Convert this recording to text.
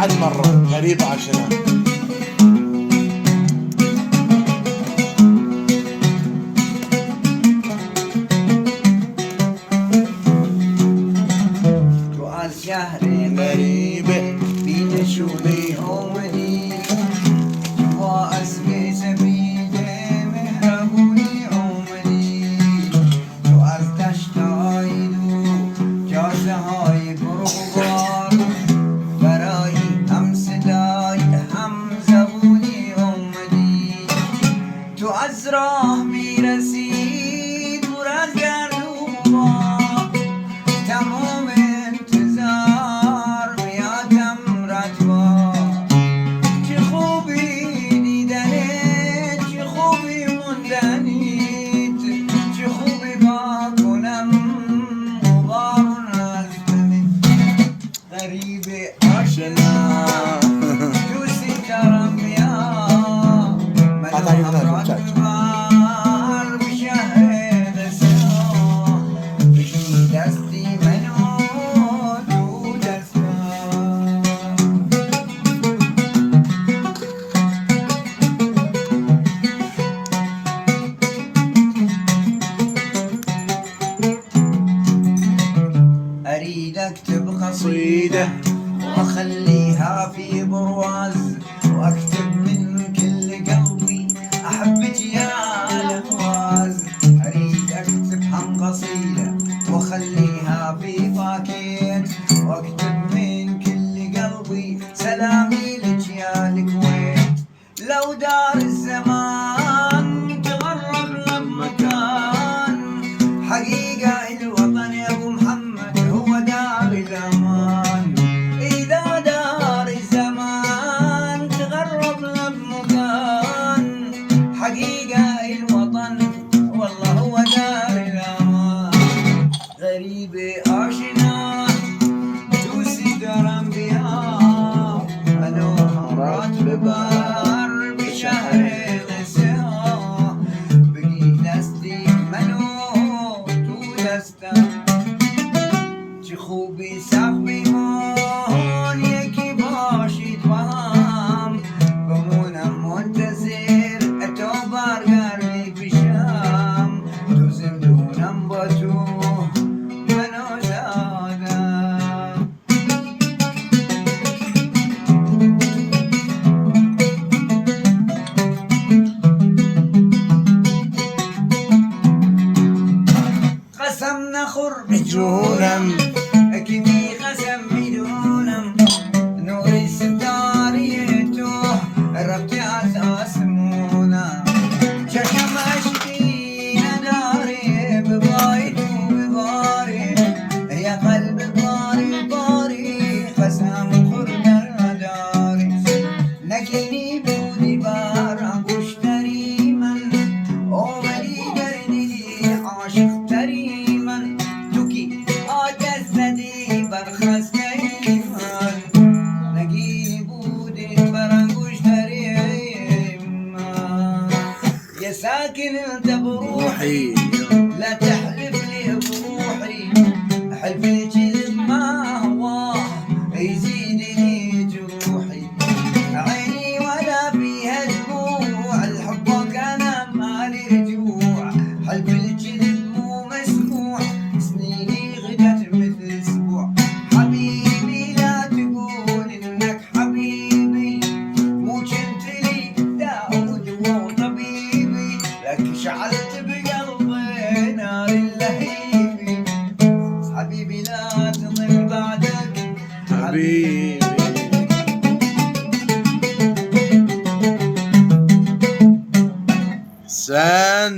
بعد مرة غريب عشنا. سؤال شهر غريبة بين شولي أمني وأسمي سبيدة مهربوني أمني سؤال تشتايدو جاز هاي برغبار براي هم صداي هم زبوني أمني تو از راه میرسید بر از گردوبا تمام انتظار میادم ردوا چه خوبی دیدنت چه خوبی موندنیت چه خوبی با کنم غبارون از دلت غریب آشنا دوستی دارم بیا منو همراه ببر به شهر دستا بگی دستی منو تو دستا أريد أكتب قصيدة وأخليها في برواز وأكتب من كل قلبي أحبك يا الأغواز أريد أكتب هم قصيدة وأخليها في باكيت وأكتب من كل قلبي سلامي لك يا الكويت لو دار الزمان تغرب لمكان حقيقة الوطن يا أبو محمد هو دار الأمان إذا دار الزمان تغرب لمكان حقيقة الوطن والله هو دار الأمان غريب آشنا دوسي درم بها أنا مرات ببار بشهر غسها بقي دستي منو تو دستا چه خوبی سخبی مون یکی باشید با هم بمونم منتظر تو برگردی پیشم تو زندونم با تو منو دادم قسم نخور به جونم اکنی قسم میدونم نور ستاره تو رفته از آسمونم چشم عشقی نداره ببای تو بباری یا قلب باری باری قسم خوردن نداری نگینی بودی بر انگشتری من اومدی در دلی عاشق تری من تو کی آتش زدی بر خسته من نگی بودی بر انگشتری من يا ساكن انت بروحي لا تحلف لي بروحي حلف الجلد ما هو يزيدني جروحي عيني ولا فيها دموع الحب كان مالي رجوع حلف الجلد مو مسموع سنيني غدت مثل اسبوع حبيبي لا تقول انك حبيبي مو كنت لي داود وطبيبي لك شعلت بقلبي نار اللهيبي حبيبي لا تضل بعدك حبيبي سن